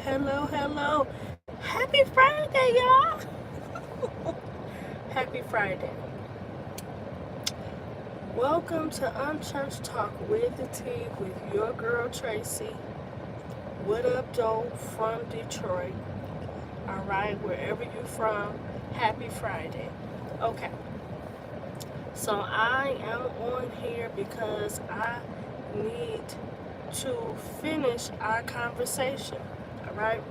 hello. Happy Friday, y'all. Happy Friday. Welcome to Unchurched Talk with the T with your girl Tracy. What up, Joe from Detroit? All right, wherever you're from, happy Friday. Okay, so I am on here because I need to finish our conversation. All right.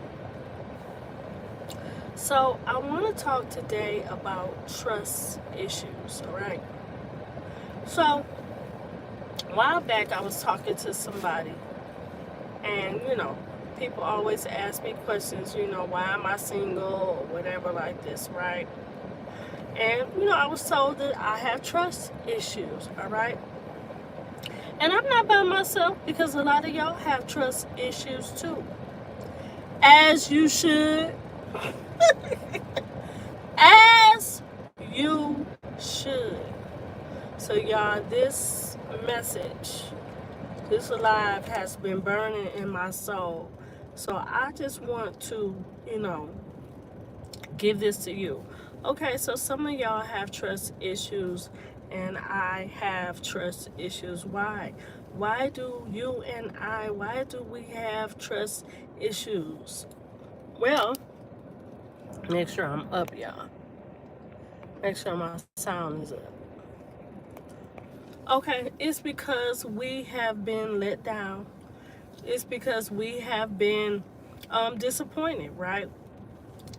So I want to talk today about trust issues. All right. So a while back, I was talking to somebody, and people always ask me questions. Why am I single or whatever like this, right? And I was told that I have trust issues. All right. And I'm not by myself because a lot of y'all have trust issues too, as you should. As you should. So y'all, this message, this live has been burning in my soul. So I just want to, give this to you. Okay, so some of y'all have trust issues and I have trust issues. Why? Why do we have trust issues? Well, make sure I'm up, y'all. Make sure my sound is up. Okay, it's because we have been let down. It's because we have been disappointed, right?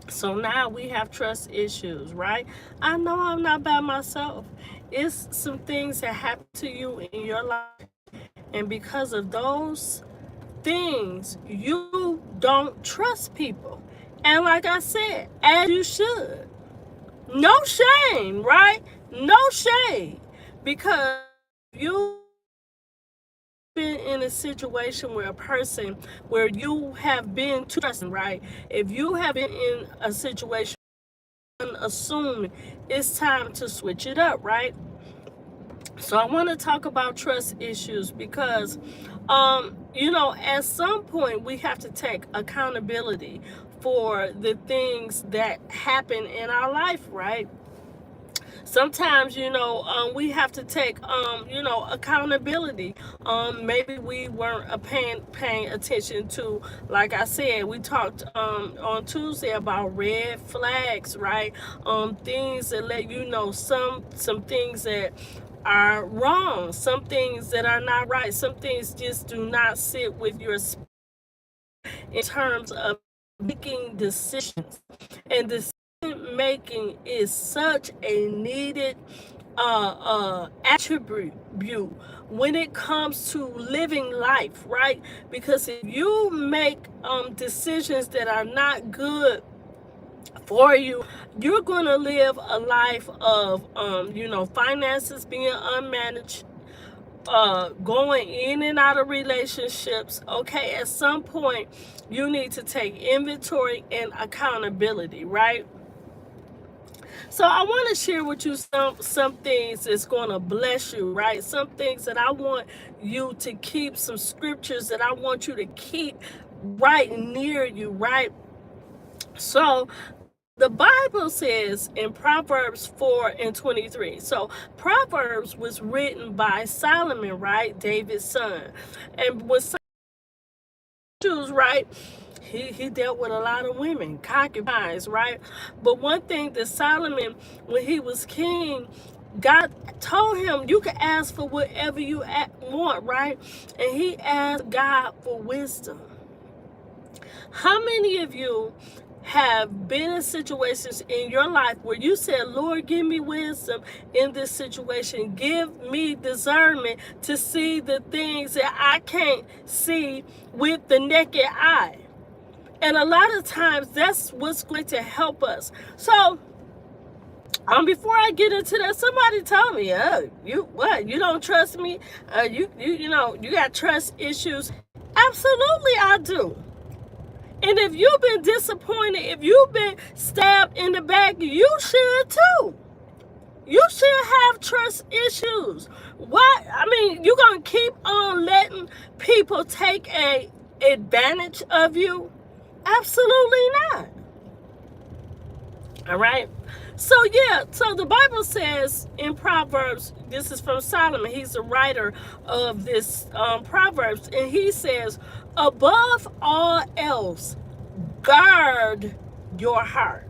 So now we have trust issues, right? I know I'm not by myself. It's some things that happen to you in your life. And because of those things, you don't trust people. And like I said, as you should. No shame, right? No shame. Because you been in a situation where you have been trusting, right? If you have been in a situation unassuming, it's time to switch it up, right? So I want to talk about trust issues because at some point we have to take accountability for the things that happen in our life, right? Sometimes we have to take accountability. Maybe we weren't paying attention to, like I said, we talked on Tuesday about red flags, right? Things that let you know some things that are wrong, some things that are not right, some things just do not sit with your spirit in terms of making decisions. And decision making is such a needed attribute when it comes to living life, right? Because if you make decisions that are not good for you, you're going to live a life of finances being unmanaged, going in and out of relationships. Okay, at some point you need to take inventory and accountability, right? So I want to share with you some things that's going to bless you, right? Some things that I want you to keep, some scriptures that I want you to keep right near you, right? So the Bible says in Proverbs 4:23. So Proverbs was written by Solomon, right? David's son. And when Solomon, right, he dealt with a lot of women, concubines, right? But one thing that Solomon, when he was king, God told him, you can ask for whatever you want, right? And he asked God for wisdom. How many of you have been in situations in your life where you said, Lord, give me wisdom in this situation. Give me discernment to see the things that I can't see with the naked eye. And a lot of times that's what's going to help us. So before I get into that, somebody told me, you don't trust me? You got trust issues. Absolutely I do. And if you've been disappointed, if you've been stabbed in the back, you should too. You should have trust issues. Why? I mean, you're going to keep on letting people take advantage of you? Absolutely not. All right. So yeah, so the Bible says in Proverbs, this is from Solomon, he's the writer of this Proverbs, and he says, above all else, guard your heart.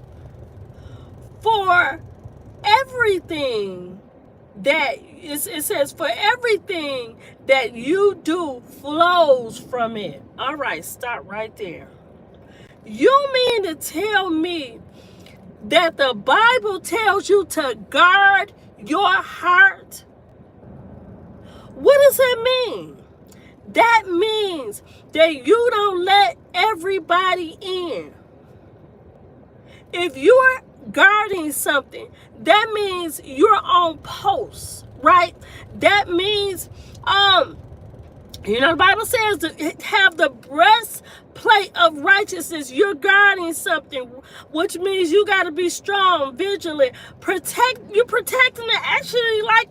For everything it says, for everything that you do flows from it. All right, stop right there. You mean to tell me that the Bible tells you to guard your heart? What does that mean? That means that you don't let everybody in. If you're guarding something, that means you're on post, right? That means, the Bible says to have the breastplate of righteousness. You're guarding something, which means you got to be strong, vigilant, you're protecting it actually like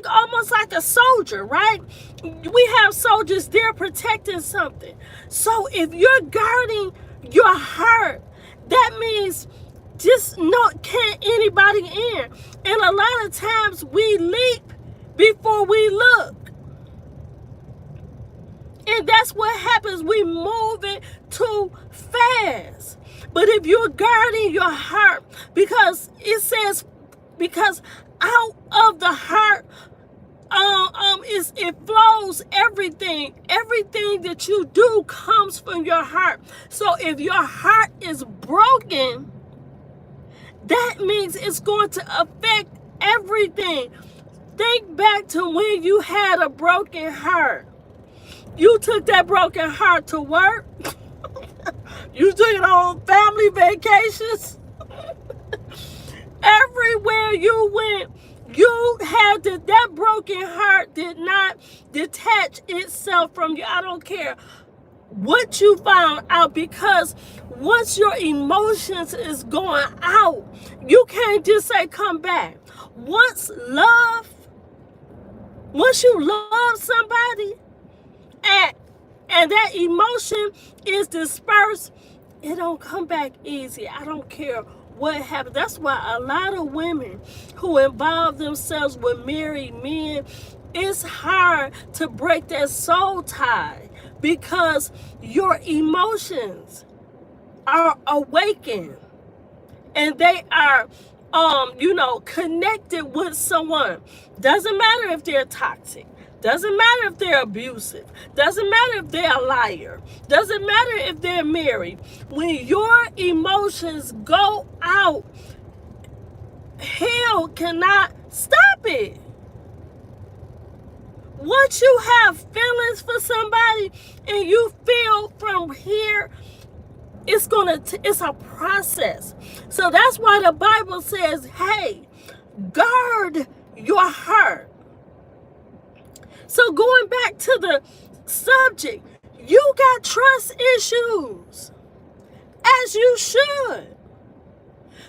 almost like a soldier, right? We have soldiers, they're protecting something. So if you're guarding your heart, that means just can't anybody in. And a lot of times we leap before we look. And that's what happens. We move it too fast. But if you're guarding your heart, because it says, because out of the heart, it flows everything. Everything that you do comes from your heart. So if your heart is broken, that means it's going to affect everything. Think back to when you had a broken heart. You took that broken heart to work. You took it on family vacations. Everywhere you went, you had that broken heart did not detach itself from you. I don't care what you found out, because once your emotions is going out, you can't just say come back. Once you love somebody and that emotion is dispersed, it don't come back easy. I don't care what happened. That's why a lot of women who involve themselves with married men, it's hard to break that soul tie, because your emotions are awakened and they are connected with someone. Doesn't matter if they're toxic. Doesn't matter if they're abusive. Doesn't matter if they're a liar. Doesn't matter if they're married. When your emotions go out, hell cannot stop it. Once you have feelings for somebody and you feel from here, it's a process. So that's why the Bible says, hey, guard your heart. So going back to the subject, you got trust issues, as you should.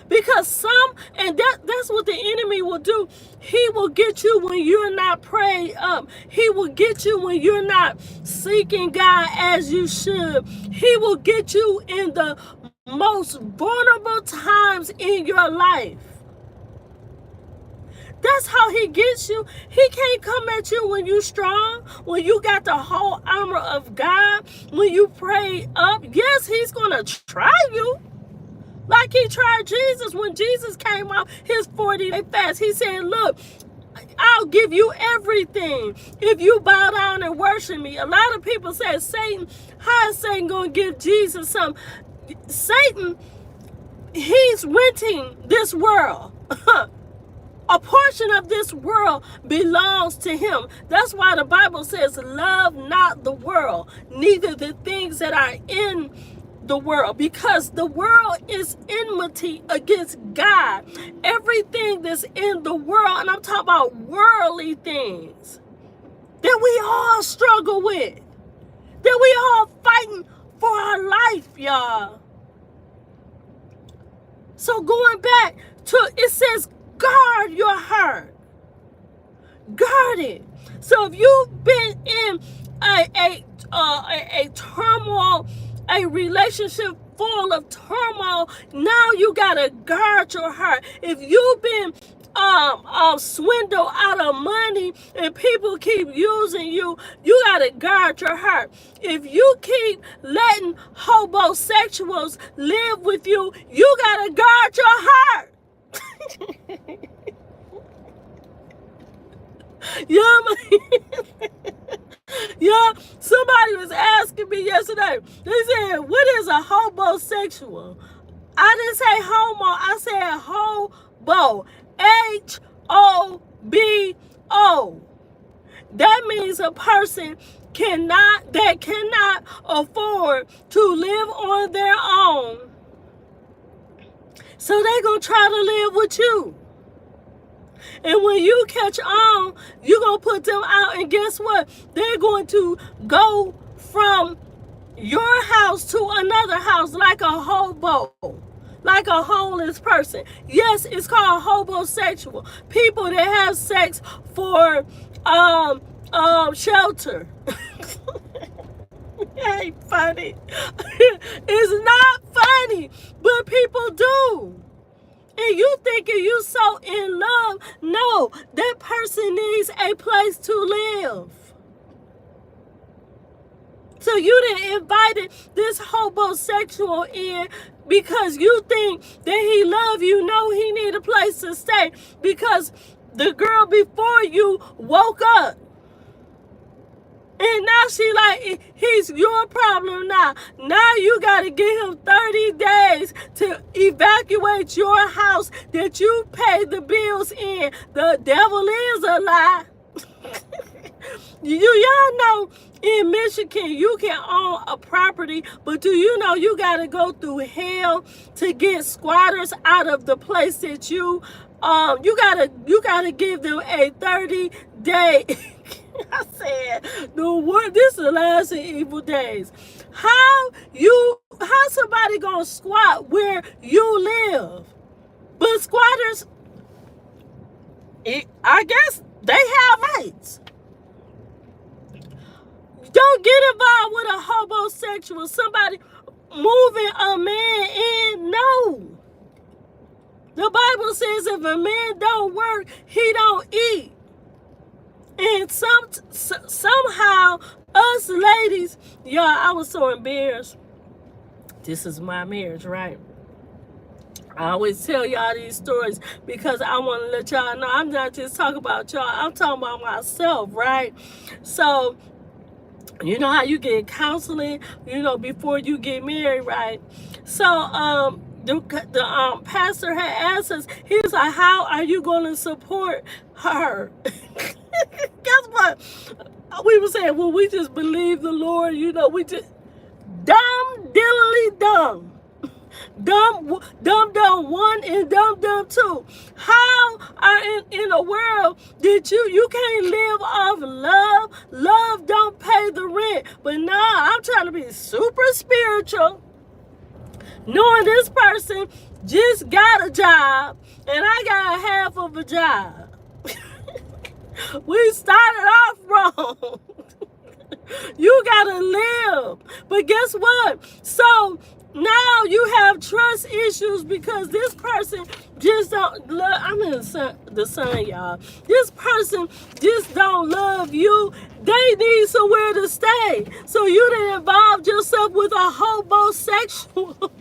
Because that's what the enemy will do. He will get you when you're not prayed up. He will get you when you're not seeking God as you should. He will get you in the most vulnerable times in your life. That's how he gets you. He can't come at you when you're strong, when you got the whole armor of God, when you pray up. Yes, he's going to try you. Like he tried Jesus when Jesus came out his 40-day fast. He said, look, I'll give you everything if you bow down and worship me. A lot of people say, Satan, how is Satan going to give Jesus something? Satan, he's renting this world. A portion of this world belongs to him. That's why the Bible says, love not the world, neither the things that are in the world, because the world is enmity against God. Everything that's in the world, and I'm talking about worldly things, that we all struggle with, that we all fighting for our life, y'all. So going back to, it says, guard your heart. Guard it. So if you've been in a turmoil a relationship full of turmoil, now you gotta guard your heart. If you've been swindled out of money and people keep using you, you gotta guard your heart. If you keep letting homosexuals live with you, you gotta guard your heart. Yeah, somebody was asking me yesterday. They said, "What is a homosexual?" I didn't say homo. I said hobo. Hobo. That means a person cannot afford to live on their own. So they're gonna try to live with you. And when you catch on, you're going to put them out. And guess what? They're going to go from your house to another house like a hobo, like a homeless person. Yes, it's called homosexual. People that have sex for shelter. It ain't funny. It's not funny, but people do. And you thinking you so in love. No, that person needs a place to live. So you didn't invite this homosexual in because you think that he love you. No, he need a place to stay because the girl before you woke up. And now she like, he's your problem now. Now you got to give him 30 days to evacuate your house that you pay the bills in. The devil is a lie. Y'all know in Michigan you can own a property, but do you know you got to go through hell to get squatters out of the place that you gotta give them a 30-day. I said, the word, this is the last of evil days. How somebody gonna squat where you live? But squatters, I guess they have rights. Don't get involved with a homosexual, somebody moving a man in. No. The Bible says if a man don't work, he don't eat. And somehow, us ladies, y'all, I was so embarrassed. This is my marriage, right? I always tell y'all these stories because I want to let y'all know I'm not just talking about y'all. I'm talking about myself, right? So, you know how you get counseling, before you get married, right? So, the pastor had asked us, he was like, how are you going to support her? Guess what? We were saying, well, we just believe the Lord, we just dumb. Dumb one and dumb two. How in the world did you can't live off love? Love don't pay the rent. But nah, I'm trying to be super spiritual. Knowing this person just got a job and I got a half of a job. We started off wrong. You gotta live. But guess what? So now you have trust issues because this person just don't love. I'm in the sun, y'all. This person just don't love you. They need somewhere to stay. So you didn't involve yourself with a homosexual.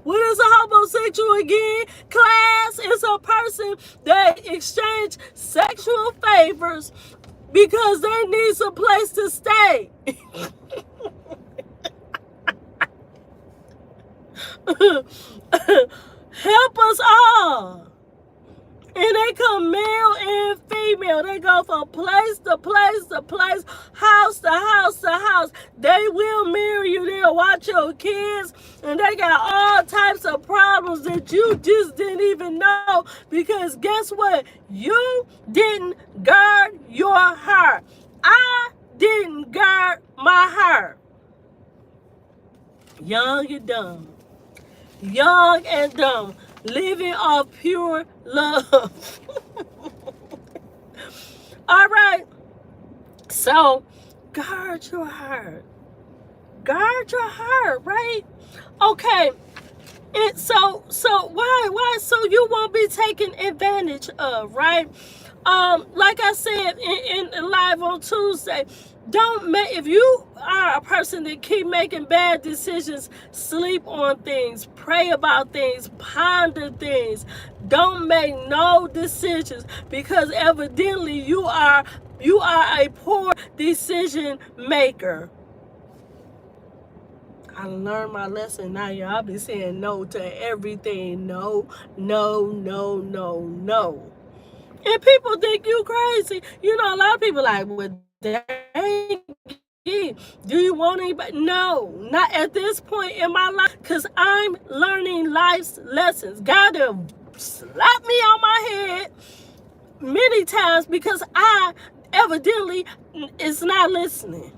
What is a homosexual again? Class is a person that exchange sexual favors because they need some place to stay. Help us all. And they come male and female. They go from place to place to place, house to house to house. They will marry you. They'll watch your kids. And they got all types of problems that you just didn't even know. Because guess what? You didn't guard your heart. I didn't guard my heart. Young and dumb. Young and dumb. Living off pure love. All right. So, guard your heart. guard your heart, right? Okay. And so why so you won't be taken advantage of, right? Like I said in live on Tuesday, don't make, if you are a person that keep making bad decisions, sleep on things, pray about things, ponder things, don't make no decisions, because evidently you are a poor decision maker. I learned my lesson now, y'all. I be saying no to everything. No, no, no, no, no. And people think you crazy. You know, a lot of people like, well, dang, do you want anybody? No, not at this point in my life, because I'm learning life's lessons. God have slapped me on my head many times because I evidently is not listening.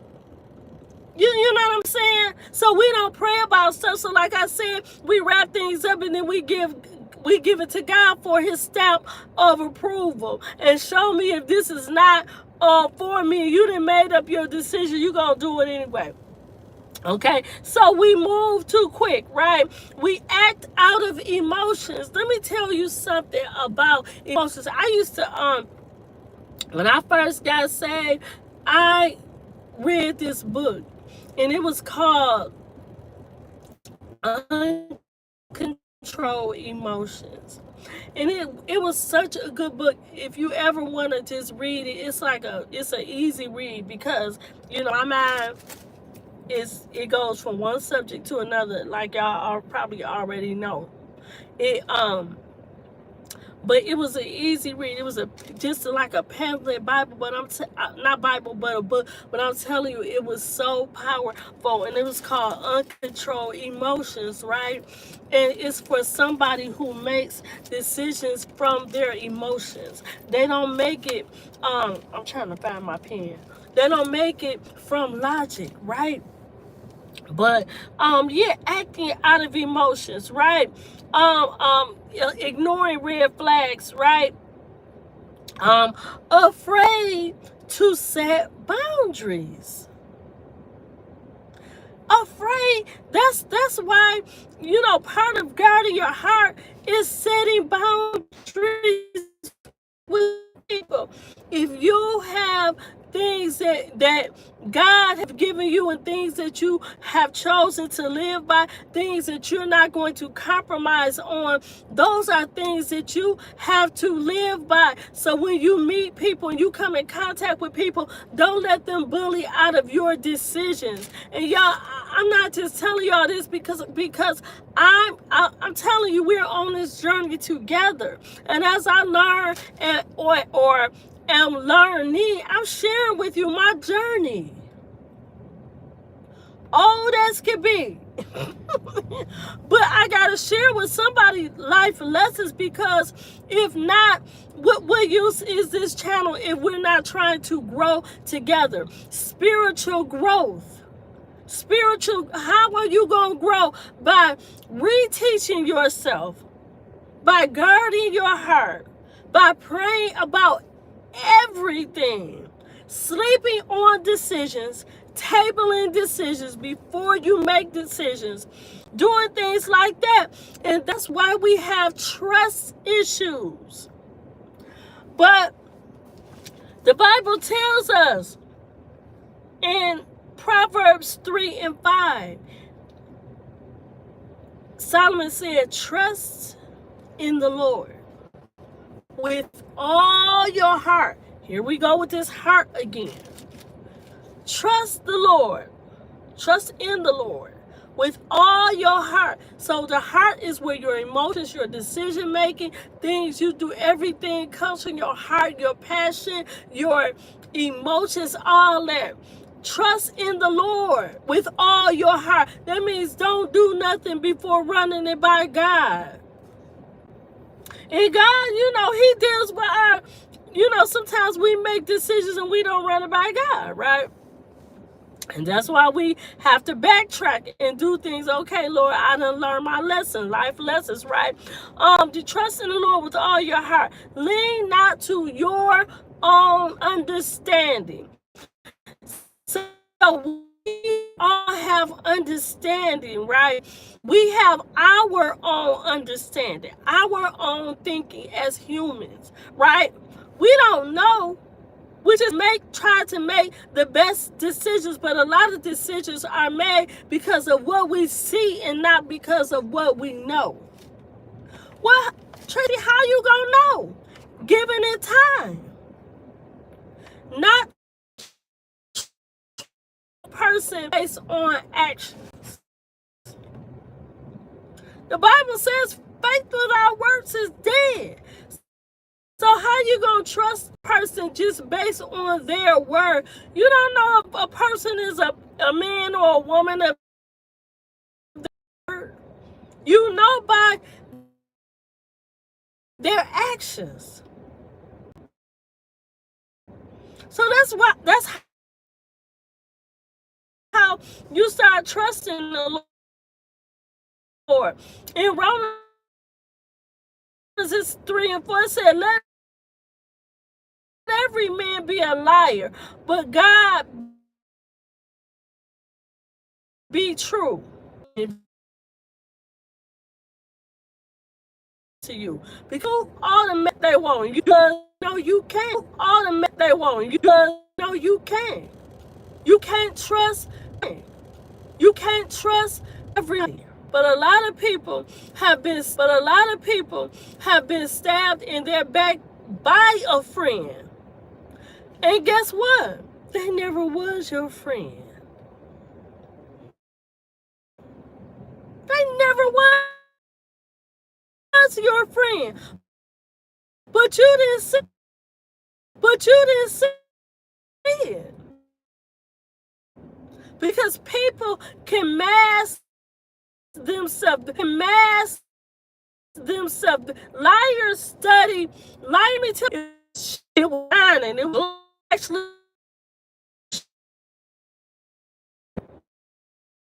You know what I'm saying? So we don't pray about stuff. So like I said, we wrap things up and then we give it to God for his stamp of approval. And show me if this is not for me. You done made up your decision. You gonna do it anyway. Okay, so we move too quick, right? We act out of emotions. Let me tell you something about emotions. I used to, when I first got saved, I read this book, and it was called Uncontrolled Emotions. And it was such a good book. If you ever want to just read it, it's an easy read, because you know my mind it goes from one subject to another, like y'all probably already know. But it was an easy read. It was just like a pamphlet Bible, but not Bible, but a book. But I'm telling you, it was so powerful, and it was called Uncontrolled Emotions, right? And it's for somebody who makes decisions from their emotions. They don't make it. I'm trying to find my pen. They don't make it from logic, right? But yeah, acting out of emotions, right? Ignoring red flags, right? Afraid to set boundaries. Afraid. That's why, you know, part of guarding your heart is setting boundaries with people. If you have things that God have given you, and things that you have chosen to live by, things that you're not going to compromise on, those are things that you have to live by. So when you meet people and you come in contact with people, don't let them bully out of your decisions. And y'all, I'm not just telling y'all this because I'm telling you, we're on this journey together. And as I learn or am learning, I'm sharing with you my journey. Old as can be. But I gotta share with somebody life lessons, because if not, what use is this channel if we're not trying to grow together? Spiritual growth. How are you gonna grow? By reteaching yourself, by guarding your heart, by praying about everything, sleeping on decisions, tabling decisions before you make decisions, doing things like that. And that's why we have trust issues. But the Bible tells us in Proverbs 3 and 5, Solomon said, trust in the Lord with all your heart. Here we go with this heart again. Trust the Lord. Trust in the Lord with all your heart. So the heart is where your emotions, your decision making, things you do, everything comes from your heart, your passion, your emotions, all that. Trust in the Lord with all your heart. That means don't do nothing before running it by God. And God, you know, he deals with our, you know, sometimes we make decisions and we don't run it by God, right? And that's why we have to backtrack and do things. Okay, Lord, I done learned my lesson, life lessons, right? To trust in the Lord with all your heart. Lean not to your own understanding. So all have understanding, right? We have our own understanding, our own thinking as humans, right? We don't know. We just try to make the best decisions, but a lot of decisions are made because of what we see and not because of what we know. Well, Tracy, how you gonna know? Given it time. Not person based on actions. The Bible says faith without works is dead. So how you gonna trust a person just based on their word? You don't know if a person is a man or a woman of their word. You know by their actions. So that's how you start trusting the Lord. In Romans 3 and 4 said, let every man be a liar, but God be true to you. Because automatic they won't. You know you can't. Automatic they won't. You know you can't. You can't trust. You can't trust everything. But a lot of people have been stabbed in their back by a friend. And guess what? They never was your friend. They never was your friend. But you didn't see it. Because people can mask themselves. Liars study. Let me tell you, it was lying. It was actually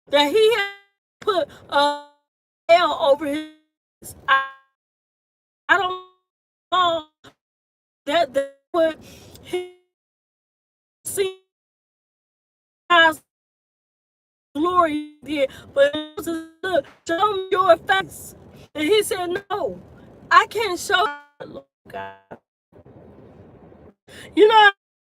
that he had put a L over his eye. I don't know that what he see God's glory did, but it was to show me your face. And he said, no, I can't show God. You know,